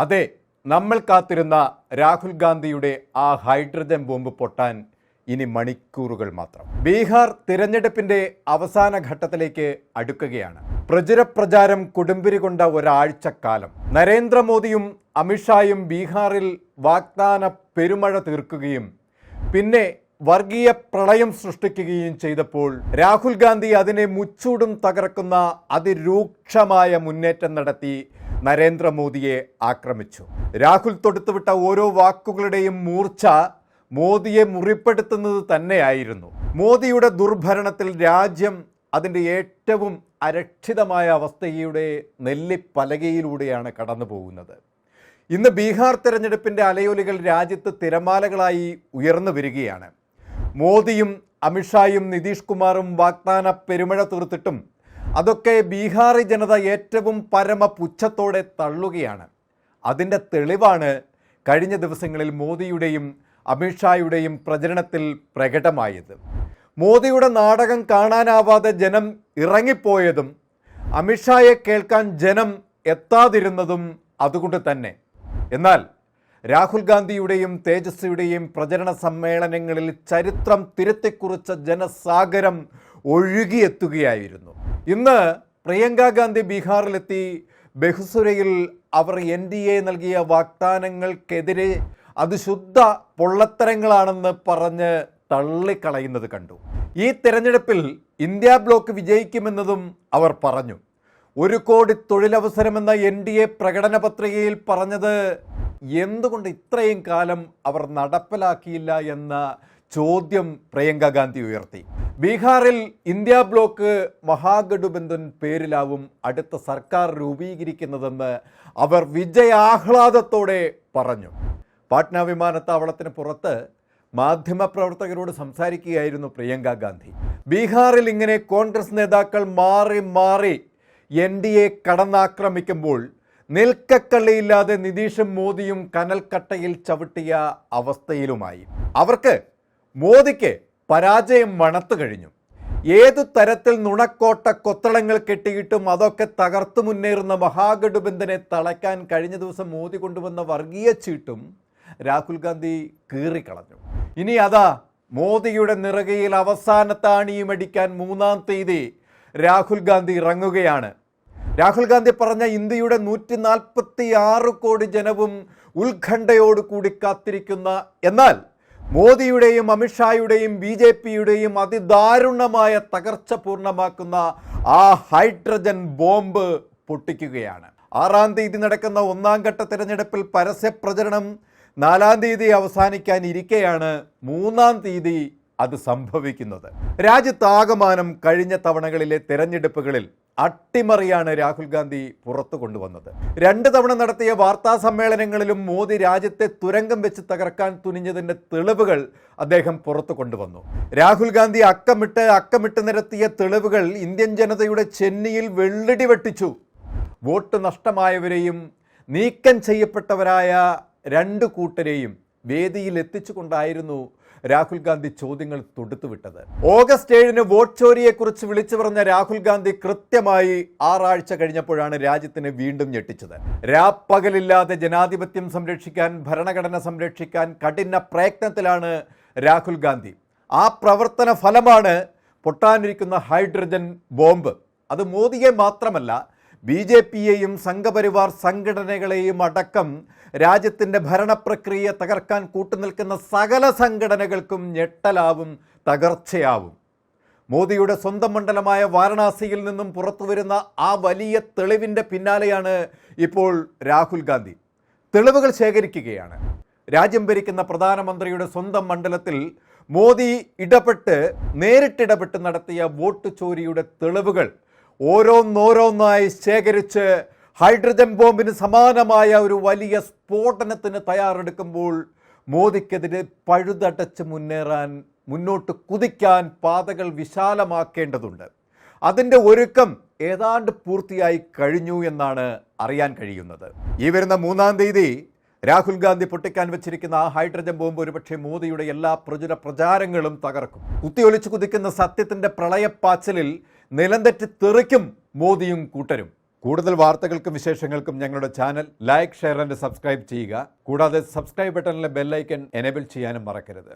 അതെ, നമ്മൾ കാത്തിരുന്ന രാഹുൽ ഗാന്ധിയുടെ ആ ഹൈഡ്രജൻ ബോംബ് പൊട്ടാൻ ഇനി മണിക്കൂറുകൾ മാത്രം. ബീഹാർ തിരഞ്ഞെടുപ്പിന്റെ അവസാന ഘട്ടത്തിലേക്ക് അടുക്കുകയാണ്. പ്രചാരം കൊടുമ്പിരി കൊണ്ട ഒരാഴ്ചക്കാലം നരേന്ദ്രമോദിയും അമിത്ഷായും ബീഹാറിൽ വാഗ്ദാന പെരുമഴ തീർക്കുകയും പിന്നെ വർഗീയ പ്രളയം സൃഷ്ടിക്കുകയും ചെയ്തപ്പോൾ രാഹുൽ ഗാന്ധി അതിനെ മുച്ചൂടും തകർക്കുന്ന അതിരൂക്ഷമായ മുന്നേറ്റം നടത്തി നരേന്ദ്രമോദിയെ ആക്രമിച്ചു. രാഹുൽ തൊടുത്തുവിട്ട ഓരോ വാക്കുകളുടെയും മൂർച്ച മോദിയെ മുറിപ്പെടുത്തുന്നത് തന്നെയായിരുന്നു. മോദിയുടെ ദുർഭരണത്തിൽ രാജ്യം അതിൻ്റെ ഏറ്റവും അരക്ഷിതമായ അവസ്ഥയുടെ നെല്ലിപ്പലകയിലൂടെയാണ് കടന്നു പോകുന്നത്. ഇന്ന് ബീഹാർ തെരഞ്ഞെടുപ്പിൻ്റെ അലയൊലികൾ രാജ്യത്ത് തിരമാലകളായി ഉയർന്നു വരികയാണ്. മോദിയും അമിത്ഷായും നിതീഷ് കുമാറും വാഗ്ദാന പെരുമഴ തീർത്തിട്ടും അതൊക്കെ ബീഹാറി ജനത ഏറ്റവും പരമപുച്ഛത്തോടെ തള്ളുകയാണ്. അതിൻ്റെ തെളിവാണ് കഴിഞ്ഞ ദിവസങ്ങളിൽ മോദിയുടെയും അമിത്ഷായുടെയും പ്രചരണത്തിൽ പ്രകടമായത്. മോദിയുടെ നാടകം കാണാനാവാതെ ജനം ഇറങ്ങിപ്പോയതും അമിത്ഷായെ കേൾക്കാൻ ജനം എത്താതിരുന്നതും അതുകൊണ്ട് തന്നെ. എന്നാൽ രാഹുൽ ഗാന്ധിയുടെയും തേജസ്വിയുടെയും പ്രചരണ സമ്മേളനങ്ങളിൽ ചരിത്രം തിരുത്തിക്കുറിച്ച ജനസാഗരം ഒഴുകിയെത്തുകയായിരുന്നു. ഇന്ന് പ്രിയങ്ക ഗാന്ധി ബീഹാറിലെത്തി ബെഹുസുരയിൽ അവർ NDA നൽകിയ വാഗ്ദാനങ്ങൾക്കെതിരെ അത് ശുദ്ധ പൊള്ളത്തരങ്ങളാണെന്ന് പറഞ്ഞ് തള്ളിക്കളയുന്നത് കണ്ടു. ഈ തെരഞ്ഞെടുപ്പിൽ ഇന്ത്യ ബ്ലോക്ക് വിജയിക്കുമെന്നതും അവർ പറഞ്ഞു. 1 കോടി തൊഴിലവസരമെന്ന NDA പ്രകടന പത്രികയിൽ പറഞ്ഞത് എന്തുകൊണ്ട് ഇത്രയും കാലം അവർ നടപ്പിലാക്കിയില്ല എന്ന ചോദ്യം പ്രിയങ്ക ഗാന്ധി ഉയർത്തി. ബീഹാറിൽ ഇന്ത്യ ബ്ലോക്ക് മഹാഗഠബന്ധൻ പേരിലാവും അടുത്ത സർക്കാർ രൂപീകരിക്കുന്നതെന്ന് അവർ വിജയാഹ്ലാദത്തോടെ പറഞ്ഞു. പാട്ന വിമാനത്താവളത്തിന് പുറത്ത് മാധ്യമപ്രവർത്തകരോട് സംസാരിക്കുകയായിരുന്നു പ്രിയങ്ക ഗാന്ധി. ബീഹാറിൽ ഇങ്ങനെ കോൺഗ്രസ് നേതാക്കൾ മാറി മാറി NDA കടന്നാക്രമിക്കുമ്പോൾ നിൽക്കക്കള്ളിയില്ലാതെ നിതീഷും മോദിയും കനൽക്കട്ടയിൽ ചവിട്ടിയ അവസ്ഥയിലുമായി. അവർക്ക് മോദിക്ക് പരാജയം മണത്തു കഴിഞ്ഞു. ഏതു തരത്തിൽ നുണക്കോട്ട കൊത്തളങ്ങൾ കെട്ടിയിട്ടും അതൊക്കെ തകർത്തു മുന്നേറുന്ന മഹാഗഠബന്ധനെ തളയ്ക്കാൻ കഴിഞ്ഞ ദിവസം മോദി കൊണ്ടുവന്ന വർഗീയ ചീട്ടും രാഹുൽ ഗാന്ധി കീറിക്കളഞ്ഞു. ഇനി അതാ മോദിയുടെ നിറകയിൽ അവസാനത്താണിയും അടിക്കാൻ 3-ാം തീയതി രാഹുൽ ഗാന്ധി ഇറങ്ങുകയാണ്. രാഹുൽ ഗാന്ധി പറഞ്ഞ ഇന്ത്യയുടെ 146 കോടി ജനവും ഉത്കണ്ഠയോടുകൂടി കാത്തിരിക്കുന്ന, എന്നാൽ മോദിയുടെയും അമിത്ഷായുടെയും BJPയുടെയും അതിദാരുണമായ തകർച്ച പൂർണ്ണമാക്കുന്ന ആ ഹൈഡ്രജൻ ബോംബ് പൊട്ടിക്കുകയാണ്. 6-ാം തീയതി നടക്കുന്ന 1-ാം ഘട്ട തിരഞ്ഞെടുപ്പിൽ പരസ്യ പ്രചരണം 4-ാം തീയതി അവസാനിക്കാനിരിക്കെയാണ് 3-ാം തീയതി അത് സംഭവിക്കുന്നത്. രാജ്യത്താകമാനം കഴിഞ്ഞ തവണകളിലെ തെരഞ്ഞെടുപ്പുകളിൽ അട്ടിമറിയാണ് രാഹുൽ ഗാന്ധി പുറത്തു കൊണ്ടുവന്നത്. 2 തവണ നടത്തിയ വാർത്താ സമ്മേളനങ്ങളിലും മോദി രാജ്യത്തെ തുരങ്കം വെച്ച് തകർക്കാൻ തുനിഞ്ഞതിൻ്റെ തെളിവുകൾ അദ്ദേഹം പുറത്തു കൊണ്ടുവന്നു. രാഹുൽ ഗാന്ധി അക്കമിട്ട് നിരത്തിയ തെളിവുകൾ ഇന്ത്യൻ ജനതയുടെ ചെന്നിയിൽ വെള്ളടി വെട്ടിച്ചു. വോട്ട് നഷ്ടമായവരെയും നീക്കം ചെയ്യപ്പെട്ടവരായ 2 കൂട്ടരെയും വേദിയിൽ എത്തിച്ചുകൊണ്ടായിരുന്നു രാഹുൽ ഗാന്ധി ചോദ്യങ്ങൾ തൊടുത്തുവിട്ടത്. ഓഗസ്റ്റ് 7-ന് വോട്ട് ചോരിയെക്കുറിച്ച് വിളിച്ചു പറഞ്ഞ രാഹുൽ ഗാന്ധി കൃത്യമായി 6 ആഴ്ച കഴിഞ്ഞപ്പോഴാണ് രാജ്യത്തിന് വീണ്ടും ഞെട്ടിച്ചത്. രാപ്പകലില്ലാതെ ജനാധിപത്യം സംരക്ഷിക്കാൻ, ഭരണഘടന സംരക്ഷിക്കാൻ കഠിന പ്രയത്നത്തിലാണ് രാഹുൽ ഗാന്ധി. ആ പ്രവർത്തന ഫലമാണ് പൊട്ടാനിരിക്കുന്ന ഹൈഡ്രജൻ ബോംബ്. അത് മോദിയെ മാത്രമല്ല BJPയെയും സംഘപരിവാർ സംഘടനകളെയും അടക്കം രാജ്യത്തിൻ്റെ ഭരണപ്രക്രിയ തകർക്കാൻ കൂട്ടുനിൽക്കുന്ന സകല സംഘടനകൾക്കും ഞെട്ടലാവും, തകർച്ചയാവും. മോദിയുടെ സ്വന്തം മണ്ഡലമായ വാരണാസിയിൽ നിന്നും പുറത്തു വരുന്ന ആ വലിയ തെളിവിൻ്റെ പിന്നാലെയാണ് ഇപ്പോൾ രാഹുൽ ഗാന്ധി. തെളിവുകൾ ശേഖരിക്കുകയാണ്. രാജ്യം ഭരിക്കുന്ന പ്രധാനമന്ത്രിയുടെ സ്വന്തം മണ്ഡലത്തിൽ മോദി നേരിട്ടിടപെട്ട് നടത്തിയ വോട്ട് ചോരിയുടെ തെളിവുകൾ ഓരോന്നോരോന്നായി ശേഖരിച്ച് ഹൈഡ്രജൻ ബോംബിന് സമാനമായ ഒരു വലിയ സ്ഫോടനത്തിന് തയ്യാറെടുക്കുമ്പോൾ മോദിക്കെതിരെ പഴുതടച്ച് മുന്നോട്ട് കുതിക്കാൻ പാതകൾ വിശാലമാക്കേണ്ടതുണ്ട്. അതിൻ്റെ ഒരുക്കം ഏതാണ്ട് പൂർത്തിയായി കഴിഞ്ഞു എന്നാണ് അറിയാൻ കഴിയുന്നത്. ഈ വരുന്ന 3-ാം തീയതി രാഹുൽ ഗാന്ധി പൊട്ടിക്കാൻ വെച്ചിരിക്കുന്ന ആ ഹൈഡ്രജൻ ബോംബ് ഒരുപക്ഷെ മോദിയുടെ എല്ലാ പ്രചാരങ്ങളും തകർക്കും. കുത്തിയൊലിച്ചു കുതിക്കുന്ന സത്യത്തിൻ്റെ പ്രളയപ്പാച്ചിലിൽ നിലംതെറ്റി തെറിക്കും മോദിയും കൂട്ടരും. കൂടുതൽ വാർത്തകൾക്കും വിശേഷങ്ങൾക്കും ഞങ്ങളുടെ channel like, share and subscribe ചെയ്യുക. കൂടാതെ സബ്സ്ക്രൈബ് ബട്ടണിലെ ബെൽ ഐക്കൺ എനേബിൾ ചെയ്യാനും മറക്കരുത്.